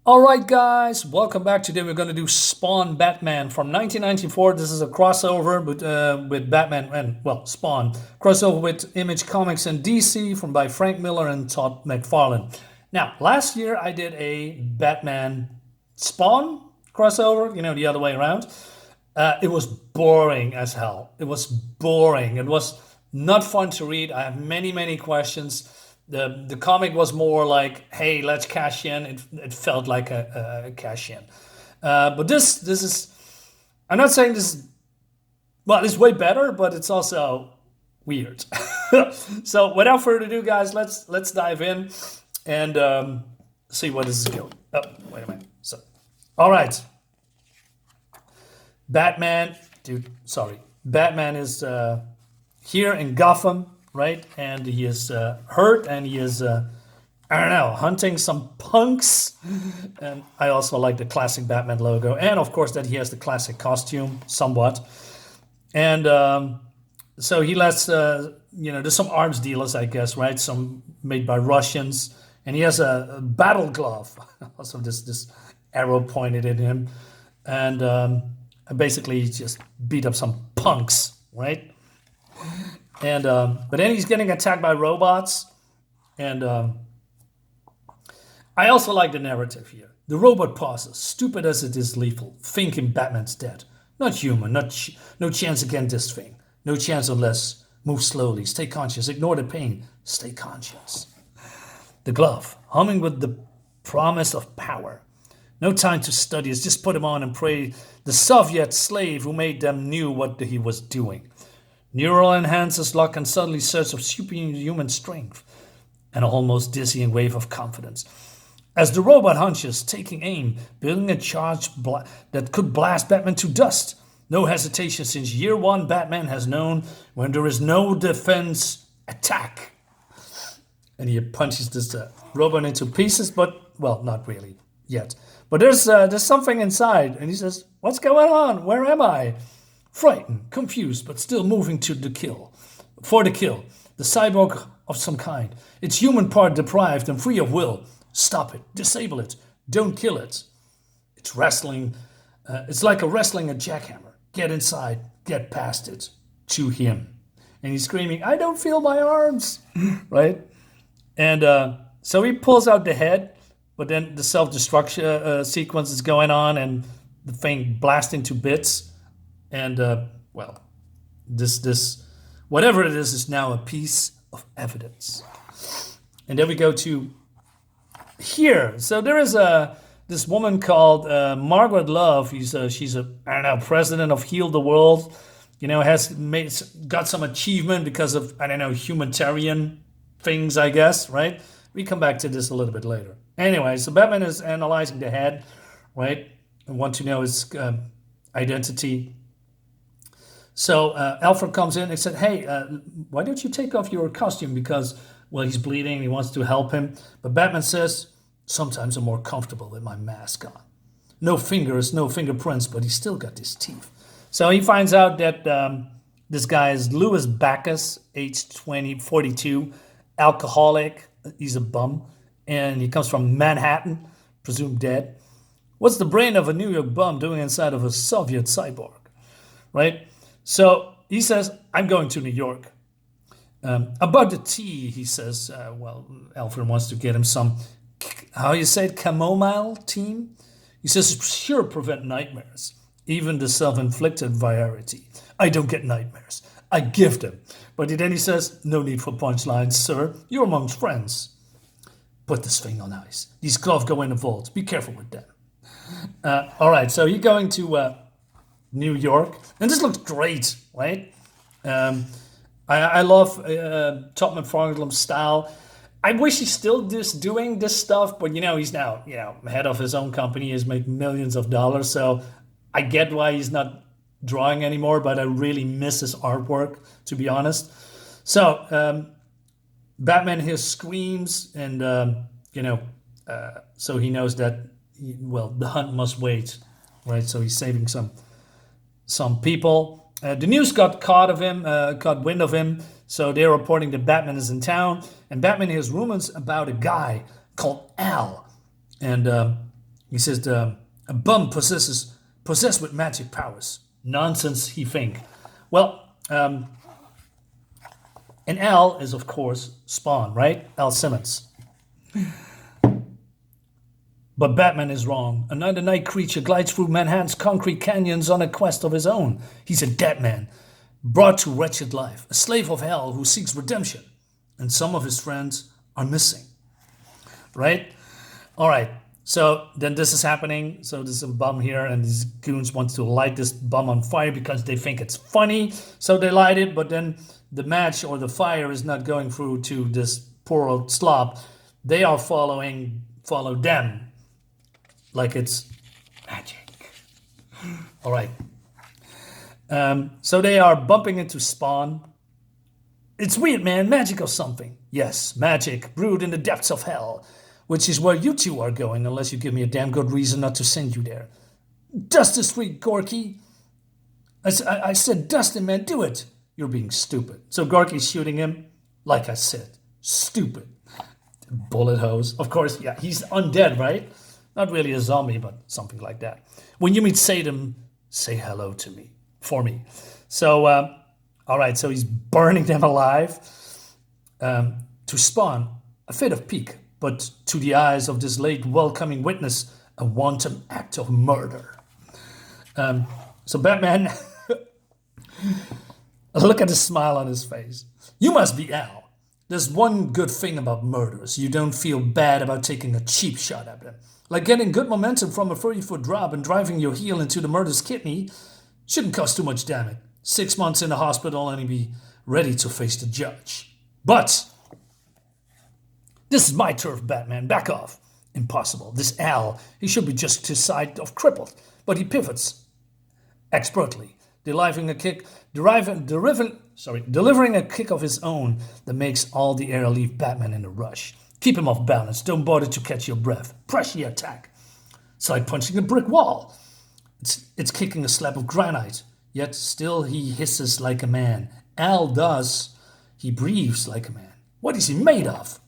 All right, guys, welcome back. Today we're going to do Spawn Batman from 1994. This is a crossover with Batman and, well, Spawn. Crossover with Image Comics and DC from by Frank Miller and Todd McFarlane. Now, last year I did a Batman Spawn crossover, the other way around. It was boring as hell. It was boring. It was not fun to read. I have many questions. The comic was more like, hey, let's cash in. It felt like a cash in. But this is, I'm not saying this is, well, it's way better, but it's also weird. So without further ado, guys, let's dive in and see what this is going. Oh, wait a minute. So, all right. Batman is here in Gotham, right? And he is hurt, and he is, hunting some punks. And I also like the classic Batman logo, and of course that he has the classic costume, somewhat. And so he lets, there's some arms dealers, I guess, right? Some made by Russians, and he has a battle glove, also this arrow pointed at him, and basically he just beat up some punks, right? And but then he's getting attacked by robots, and I also like the narrative here. The robot pauses, stupid as it is lethal, thinking Batman's dead. Not human, no chance against this thing. No chance unless move slowly, stay conscious, ignore the pain, stay conscious. The glove, humming with the promise of power. No time to study, just put him on and pray. The Soviet slave who made them knew what he was doing. Neural enhancers lock and suddenly surge of superhuman strength, and an almost dizzying wave of confidence. As the robot hunches, taking aim, building a charge that could blast Batman to dust. No hesitation, since year one Batman has known when there is no defense, attack. And he punches this robot into pieces, but, well, not really yet. But there's something inside, and he says, "What's going on? Where am I?" Frightened, confused, but still moving for the kill. The cyborg of some kind. Its human part deprived and free of will. Stop it. Disable it. Don't kill it. It's wrestling. It's like wrestling a jackhammer. Get inside. Get past it. To him. And he's screaming, "I don't feel my arms." Right? And so he pulls out the head, but then the self-destruction sequence is going on, and the thing blasting to bits. And, this whatever it is now a piece of evidence. And then we go to here. So there is this woman called Margaret Love. She's a president of Heal the World. Got some achievement because of, humanitarian things, I guess, right? We come back to this a little bit later. Anyway, so Batman is analyzing the head, right? And want to know his identity. So Alfred comes in and said, "Hey, why don't you take off your costume? Because, well, he's bleeding. He wants to help him." But Batman says, "Sometimes I'm more comfortable with my mask on. No fingers, no fingerprints, but he's still got his teeth." So he finds out that this guy is Louis Bacchus, age 42, alcoholic. He's a bum. And he comes from Manhattan, presumed dead. What's the brain of a New York bum doing inside of a Soviet cyborg? Right? So he says, "I'm going to New York." About the tea, he says, Alfred wants to get him some, how you say it, chamomile tea? He says, "It's sure prevent nightmares, even the self-inflicted variety. I don't get nightmares. I give them." But then he says, "No need for punchlines, sir. You're amongst friends. Put this thing on ice. These gloves go in the vault. Be careful with them." All right, so you're going to New York, and this looks great, right? I love Todd McFarlane's style. I wish he's still doing this stuff, but he's now head of his own company. He's making millions of dollars, so I get why he's not drawing anymore. But I really miss his artwork, to be honest. So Batman here screams, and so he knows that the hunt must wait, right? So he's saving some people. The news got caught wind of him, so they're reporting that Batman is in town, and Batman hears rumors about a guy called Al, and He says a bum possessed with magic powers. Nonsense, he think. Well, and Al is, of course, Spawn, right? Al Simmons. But Batman is wrong. Another night creature glides through Manhattan's concrete canyons on a quest of his own. He's a dead man, brought to wretched life, a slave of hell who seeks redemption. And some of his friends are missing. Right? All right. So then this is happening. So there's a bum here, and these goons want to light this bum on fire because they think it's funny. So they light it, but then the match or the fire is not going through to this poor old slob. They are follow them like it's magic. All right. So they are bumping into Spawn. It's weird, man. Magic or something. Yes, magic brewed in the depths of hell, which is where you two are going, unless you give me a damn good reason not to send you there. Dust the street, Gorky. I said, dust it, man. Do it. You're being stupid. So Gorky's shooting him. Like I said, stupid. Bullet hose. Of course, yeah, he's undead, right? Not really a zombie, but something like that. When you meet Satan, say hello to me. For me. So, all right, so he's burning them alive. To Spawn, a fit of pique, but to the eyes of this late welcoming witness, a wanton act of murder. So Batman, look at the smile on his face. You must be Al. There's one good thing about murderers. You don't feel bad about taking a cheap shot at them. Like getting good momentum from a 30-foot drop and driving your heel into the murder's kidney shouldn't cost too much damage. 6 months in the hospital and he'd be ready to face the judge. But this is my turf, Batman. Back off. Impossible. This Al, he should be just his side of crippled. But he pivots expertly, delivering a kick of his own that makes all the air leave Batman in a rush. Keep him off balance. Don't bother to catch your breath. Press the attack. It's like punching a brick wall. It's kicking a slab of granite. Yet still he hisses like a man. Al does. He breathes like a man. What is he made of?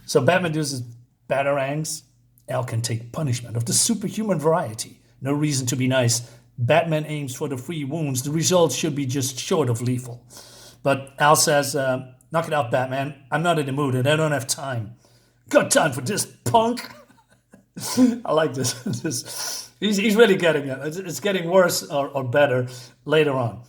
So Batman does his batarangs. Al can take punishment of the superhuman variety. No reason to be nice. Batman aims for the 3 wounds. The result should be just short of lethal. But Al says, knock it out, Batman. I'm not in the mood and I don't have time. Got time for this, punk? I like this. He's really getting it. It's getting worse or better later on.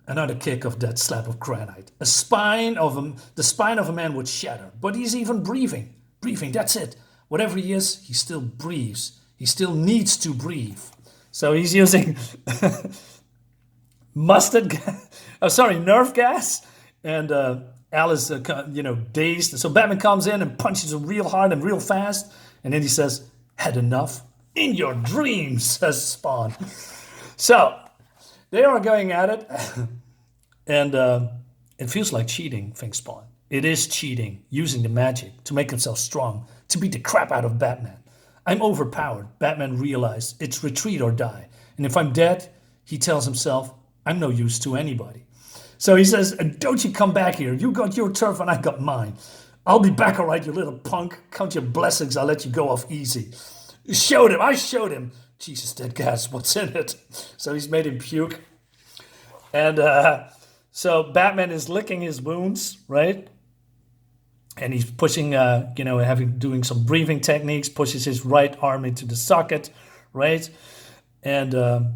Another kick of that slab of granite. The spine of a man would shatter. But he's even breathing. Breathing, that's it. Whatever he is, he still breathes. He still needs to breathe. So he's using nerve gas. And Al is, dazed. So Batman comes in and punches him real hard and real fast. And then he says, had enough? In your dreams, says Spawn. So they are going at it. And it feels like cheating, thinks Spawn. It is cheating, using the magic to make himself strong, to beat the crap out of Batman. I'm overpowered. Batman realized it's retreat or die. And if I'm dead, he tells himself, I'm no use to anybody. So he says, don't you come back here. You got your turf and I got mine. I'll be back all right, you little punk. Count your blessings, I'll let you go off easy. I showed him. Jesus, that gas, what's in it? So he's made him puke. And so Batman is licking his wounds, right? And he's pushing, doing some breathing techniques, pushes his right arm into the socket, right? And all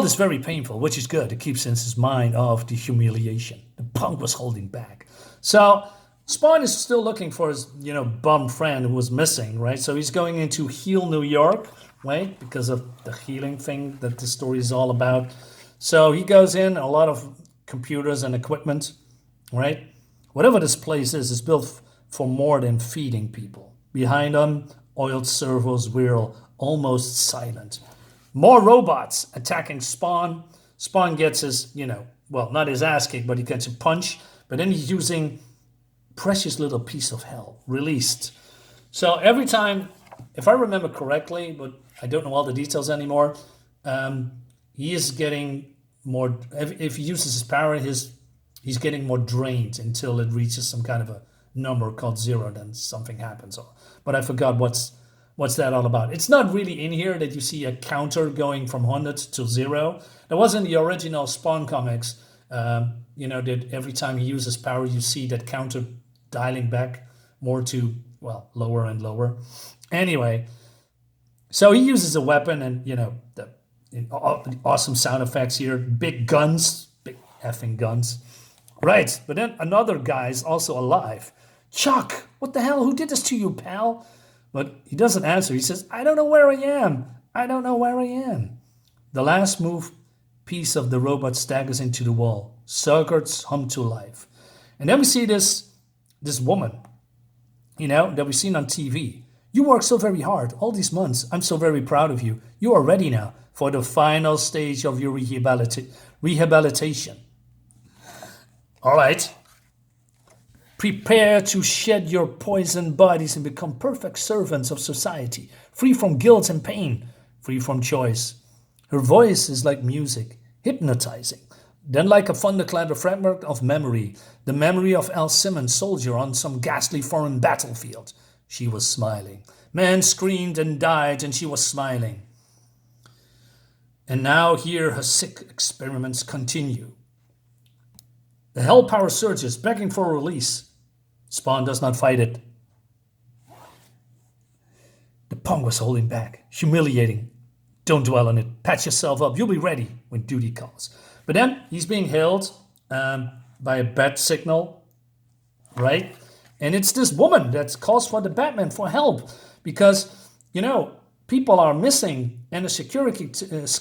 this very painful, which is good. It keeps in his mind off the humiliation. The punk was holding back. So Spawn is still looking for his, bum friend who was missing, right? So he's going into Heal New York, right? Because of the healing thing that the story is all about. So he goes in, a lot of computers and equipment, right? Whatever this place is built for more than feeding people. Behind them, oiled servos whirl, almost silent. More robots attacking Spawn. Spawn gets his, not his ass kicked, but he gets a punch. But then he's using precious little piece of hell, released. So every time, if I remember correctly, but I don't know all the details anymore, he is getting more, if he uses his power, he's getting more drained until it reaches some kind of number called 0, then something happens. But I forgot what's that all about. It's not really in here that you see a counter going from 100 to 0. There was in the original Spawn comics, that every time he uses power, you see that counter dialing back more to, well, lower and lower. Anyway, so he uses a weapon and, the awesome sound effects here. Big guns, big effing guns. Right, but then another guy's also alive. Chuck, what the hell? Who did this to you, pal? But he doesn't answer. He says, I don't know where I am. I don't know where I am. The last move piece of the robot staggers into the wall. Circuits hum to life. And then we see this woman, that we've seen on TV. You worked so very hard all these months. I'm so very proud of you. You are ready now for the final stage of your rehabilitation. All right. Prepare to shed your poisoned bodies and become perfect servants of society, free from guilt and pain, free from choice. Her voice is like music, hypnotizing. Then like a thunderclap, a fragment of memory, the memory of Al Simmons, soldier on some ghastly foreign battlefield. She was smiling. Men screamed and died, and she was smiling. And now here her sick experiments continue. The hell power surges, begging for release. Spawn does not fight it. The punk was holding back, humiliating. Don't dwell on it. Patch yourself up. You'll be ready when duty calls. But then he's being hailed by a bat signal, right? And it's this woman that calls for the Batman for help because, people are missing, and the security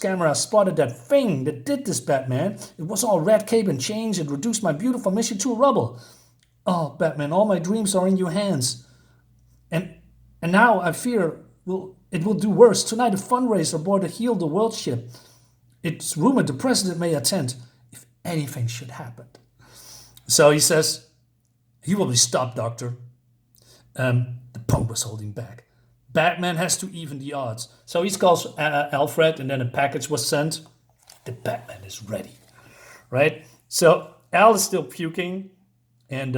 camera spotted that thing that did this, Batman. It was all red cape and chains. It reduced my beautiful mission to rubble. Oh, Batman, all my dreams are in your hands. And now I fear it will do worse. Tonight, a fundraiser aboard the Heal the World ship. It's rumored the president may attend if anything should happen. So he says, he will be stopped, Doctor. The punk was holding back. Batman has to even the odds. So he calls Alfred, and then a package was sent. The Batman is ready, right? So Al is still puking, and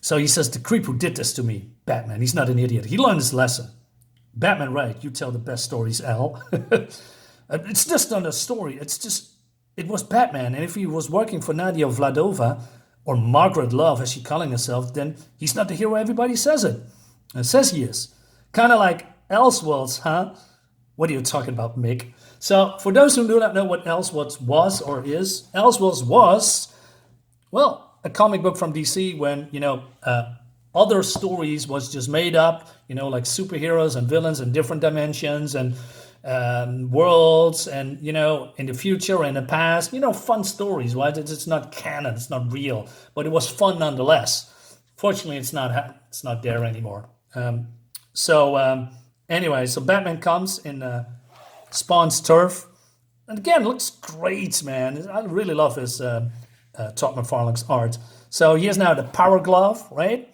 so he says, the creep who did this to me, Batman, he's not an idiot. He learned his lesson. Batman, right, you tell the best stories, Al. It's just not a story. It was Batman, and if he was working for Nadia Vladova, or Margaret Love, as she's calling herself, then he's not the hero everybody says he is. Kind of like Elseworlds, huh? What are you talking about, Mick? So, for those who do not know what Elseworlds was or is, Elseworlds was, well, a comic book from DC when, other stories was just made up, like superheroes and villains in different dimensions and worlds and, in the future and the past, fun stories, right? It's not canon, it's not real, but it was fun nonetheless. Fortunately, it's not there anymore. Anyway, so Batman comes in Spawn's turf. And again, looks great, man. I really love his Todd McFarlane's art. So he has now the power glove, right?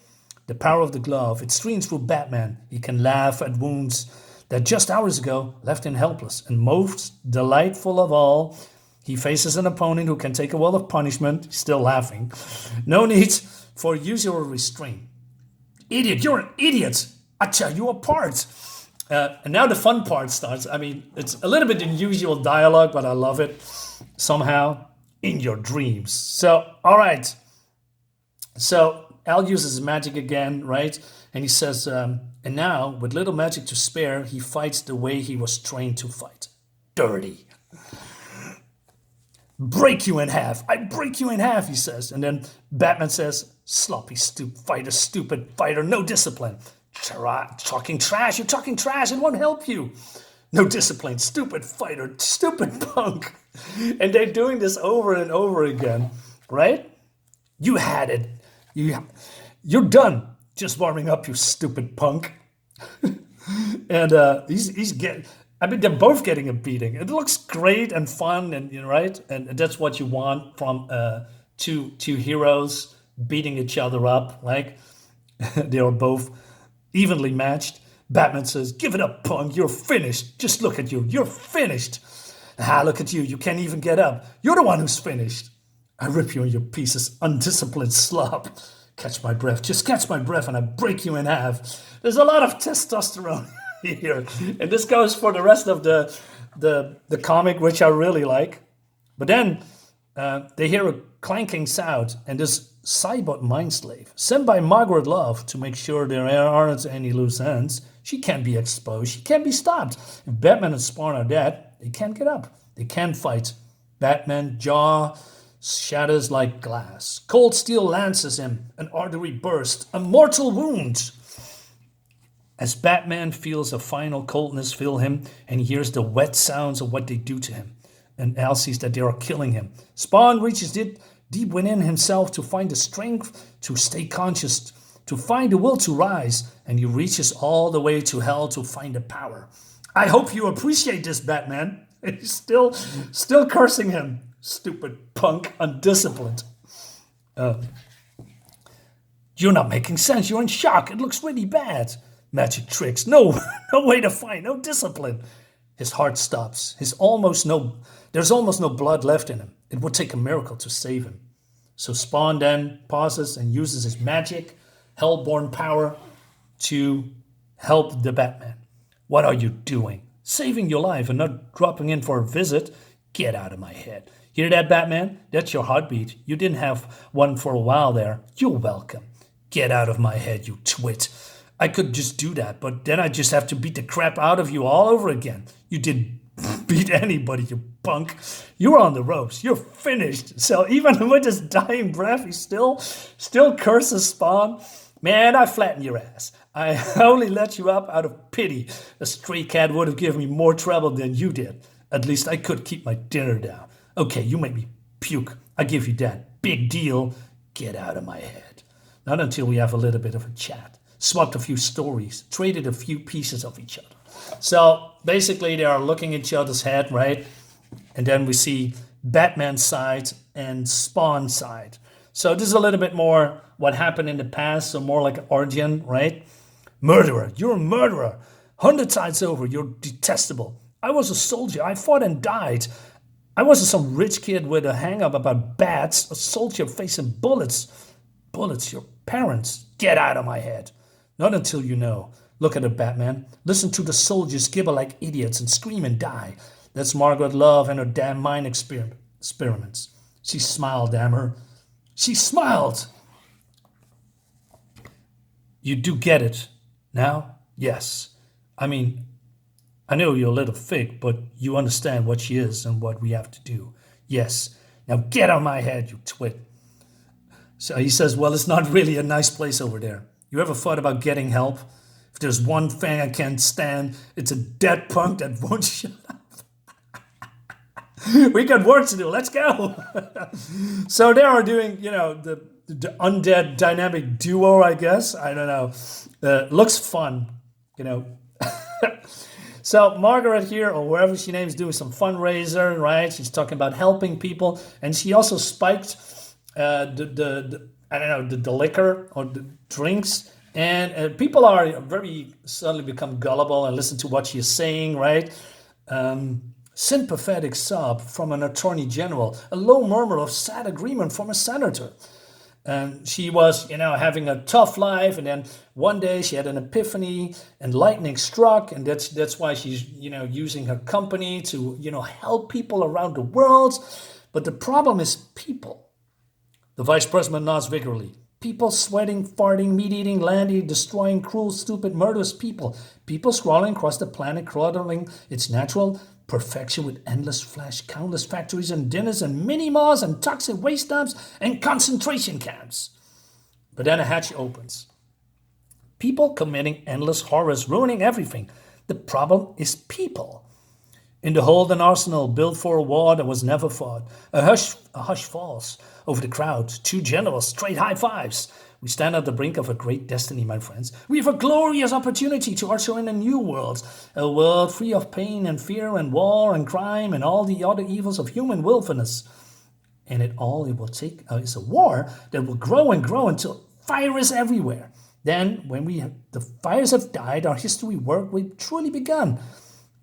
The power of the glove. It streams through Batman. He can laugh at wounds that just hours ago left him helpless. And most delightful of all, he faces an opponent who can take a world of punishment. He's still laughing. No need for usual restraint. Idiot, you're an idiot. I tear you apart. And now the fun part starts. I mean, it's a little bit unusual dialogue, but I love it somehow. In your dreams. So, all right. So Al uses magic again, right? And he says, and now, with little magic to spare, he fights the way he was trained to fight. Dirty. Break you in half. I break you in half, he says. And then Batman says, sloppy, stupid fighter, no discipline. Talking trash, you're talking trash, it won't help you. No discipline, stupid fighter, stupid punk. And they're doing this over and over again, right? You had it. You're done just warming up, you stupid punk. And he's getting, they're both getting a beating. It looks great and fun, and right? And that's what you want from two heroes beating each other up. Like they are both evenly matched. Batman says, give it up, punk. You're finished. Just look at you. You're finished. Ah, look at you. You can't even get up. You're the one who's finished. I rip you in your pieces, undisciplined slob. Catch my breath, just catch my breath, and I break you in half. There's a lot of testosterone here, and this goes for the rest of the comic, which I really like. But then they hear a clanking sound, and this Cybot mind slave, sent by Margaret Love to make sure there aren't any loose ends. She can't be exposed. She can't be stopped. If Batman and Spawn are dead, they can't get up. They can't fight. Batman jaw shatters like glass. Cold steel lances him. An artery burst. A mortal wound. As Batman feels a final coldness fill him and hears the wet sounds of what they do to him, and Al sees that they are killing him, Spawn reaches deep within himself to find the strength to stay conscious, to find the will to rise, and he reaches all the way to hell to find the power. I hope you appreciate this, Batman. And he's still cursing him. Stupid punk, undisciplined. You're not making sense. You're in shock. It looks really bad. Magic tricks. No way to find. No discipline. His heart stops. There's almost no blood left in him. It would take a miracle to save him. So Spawn then pauses and uses his magic, hellborn power to help the Batman. What are you doing? Saving your life and not dropping in for a visit? Get out of my head. Hear that, Batman? That's your heartbeat. You didn't have one for a while there. You're welcome. Get out of my head, you twit. I could just do that, but then I just have to beat the crap out of you all over again. You didn't beat anybody, you punk. You're on the ropes. You're finished. So even with his dying breath, he still curses Spawn. Man, I flattened your ass. I only let you up out of pity. A stray cat would have given me more trouble than you did. At least I could keep my dinner down. Okay, you made me puke. I give you that. Big deal. Get out of my head. Not until we have a little bit of a chat. Swapped a few stories. Traded a few pieces of each other. So basically they are looking at each other's head, right? And then we see Batman's side and Spawn's side. So this is a little bit more what happened in the past, so more like an origin, right? Murderer, you're a murderer. 100 times over, you're detestable. I was a soldier, I fought and died. I wasn't some rich kid with a hang-up about bats, a soldier facing bullets. Bullets, your parents. Get out of my head. Not until you know. Look at it, Batman. Listen to the soldiers gibber like idiots and scream and die. That's Margaret Love and her damn mind experiments. She smiled, damn her. She smiled. You do get it now? Yes. I mean, I know you're a little fake, but you understand what she is and what we have to do. Yes. Now get out of my head, you twit. So he says, well, it's not really a nice place over there. You ever thought about getting help? If there's one thing I can't stand, it's a dead punk that won't shut up. We got work to do. Let's go. So they are doing, the undead dynamic duo, I guess. I don't know. Looks fun, So Margaret here, or wherever she names, doing some fundraiser, right? She's talking about helping people, and she also spiked the liquor or the drinks, and people are very suddenly become gullible and listen to what she is saying, right? Sympathetic sob from an attorney general, a low murmur of sad agreement from a senator. And she was, having a tough life, and then one day she had an epiphany, and lightning struck, and that's why she's, using her company to, help people around the world. But the problem is people. The vice president nods vigorously. People sweating, farting, meat-eating, land-eating, destroying, cruel, stupid, murderous people. People scrawling across the planet, clottering its natural perfection with endless flesh, countless factories and dinners and mini-malls and toxic waste dumps and concentration camps. But then a hatch opens. People committing endless horrors, ruining everything. The problem is people. In the hold an arsenal built for a war that was never fought. A hush falls over the crowd. Two generals, straight high fives. We stand at the brink of a great destiny, my friends. We have a glorious opportunity to usher in a new world. A world free of pain and fear and war and crime and all the other evils of human willfulness. And it will take is a war that will grow and grow until fire is everywhere. Then, when the fires have died, our history work will truly begun.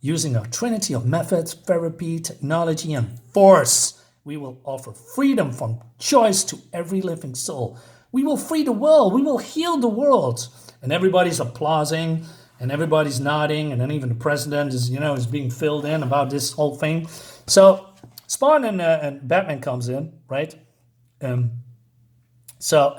Using our trinity of methods, therapy, technology, and force, We will offer freedom from choice to every living soul. We will free the world. We will heal the world. And everybody's applauding and everybody's nodding. And then even the president is being filled in about this whole thing. So Spawn and Batman comes in, right? So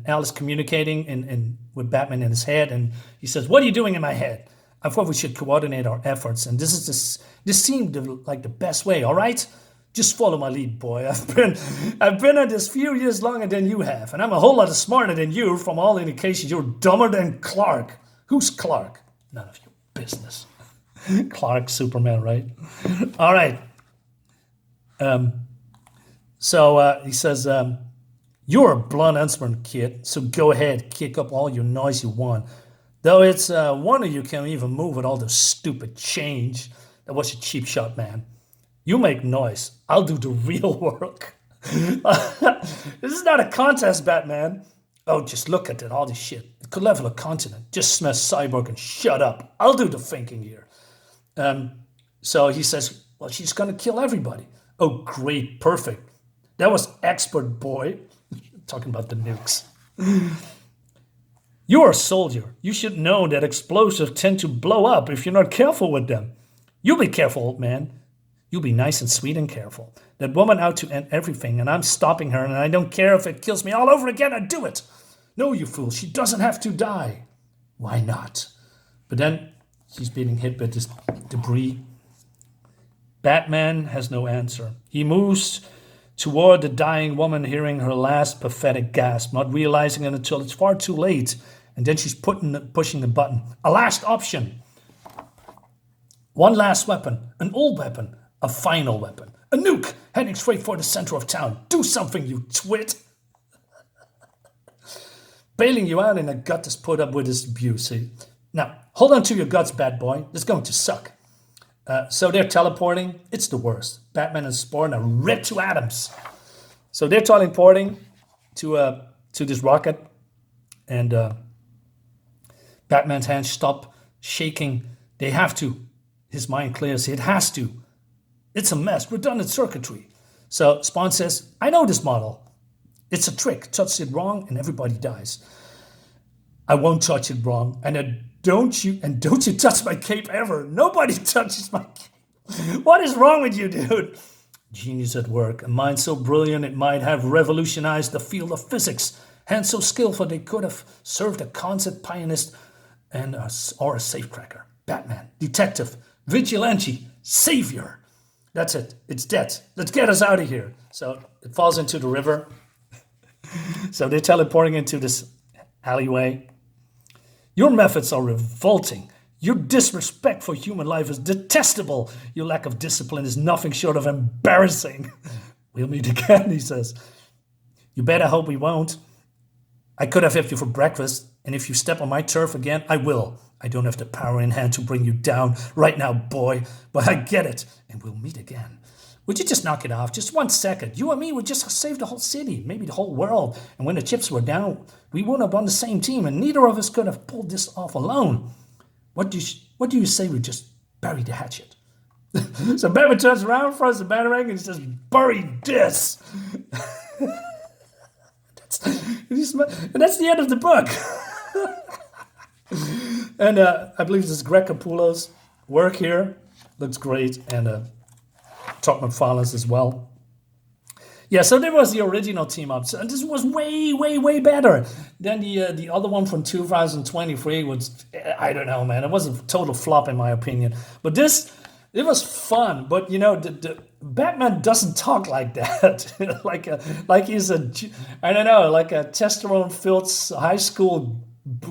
Al is communicating with Batman in his head, and he says, "What are you doing in my head? I thought we should coordinate our efforts, and this seemed like the best way. All right, just follow my lead, boy. I've been at this few years longer than you have, and I'm a whole lot smarter than you. From all indications, you're dumber than Clark. Who's Clark? None of your business. Clark, Superman, right? All right. So he says." You're a blunt instrument, kid, so go ahead, kick up all your noise you want. Though it's wonder you can even move with all the stupid change. That was a cheap shot, man. You make noise. I'll do the real work. This is not a contest, Batman. Oh, just look at it, all this shit. It could level a continent. Just smash Cyborg and shut up. I'll do the thinking here. So he says, well, she's going to kill everybody. Oh, great, perfect. That was expert, boy. Talking about the nukes. You're a soldier. You should know that explosives tend to blow up if you're not careful with them. You be careful, old man. You be nice and sweet and careful. That woman out to end everything, and I'm stopping her, and I don't care if it kills me all over again, I do it. No, you fool, she doesn't have to die. Why not? But then she's being hit with this debris. Batman has no answer. He moves toward the dying woman, hearing her last pathetic gasp, not realizing it until it's far too late. And then she's pushing the button. A last option. One last weapon. An old weapon. A final weapon. A nuke heading straight for the center of town. Do something, you twit. Bailing you out in a gut is put up with this abuse. See? Now, hold on to your guts, bad boy. It's going to suck. So they're teleporting. It's the worst. Batman and Spawn are ripped to atoms. So they're teleporting to this rocket, and Batman's hands stop shaking. They have to. His mind clears. It has to. It's a mess. Redundant circuitry. So Spawn says, I know this model. It's a trick. Touch it wrong and everybody dies. I won't touch it wrong. And don't you touch my cape ever. Nobody touches my cape. What is wrong with you, dude? Genius at work. A mind so brilliant it might have revolutionized the field of physics. Hands so skillful they could have served a concept pianist or a safecracker. Batman, detective, vigilante, savior. That's it. It's dead. Let's get us out of here. So it falls into the river. So they're teleporting into this alleyway. Your methods are revolting. Your disrespect for human life is detestable. Your lack of discipline is nothing short of embarrassing. We'll meet again, he says. You better hope we won't. I could have had you for breakfast, and if you step on my turf again, I will. I don't have the power in hand to bring you down right now, boy, but I get it, and we'll meet again. Would you just knock it off? Just 1 second. You and me would just save the whole city, maybe the whole world. And when the chips were down, we wouldn't have been on the same team, and neither of us could have pulled this off alone. What do you say we just bury the hatchet? So Batman turns around, throws the batarang, and he says, bury this. That's the end of the book. And I believe this is Greg Capullo's work here. Looks great. And Todd McFarlane as well. Yeah, so there was the original team up. And this was way, way, way better than the other one from 2023. Was, I don't know, man. It was a total flop in my opinion. But this, it was fun. But, you know, the Batman doesn't talk like that. like he's a, I don't know, like a testosterone-filled high school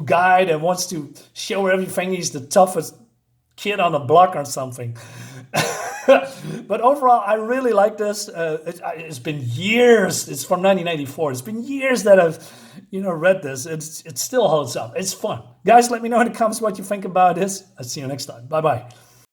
guy that wants to show everything he's the toughest kid on the block or something. But overall, I really like this. It's been years. It's from 1994. It's been years that I've, read this. It still holds up. It's fun. Guys, let me know in the comments what you think about this. I'll see you next time. Bye-bye.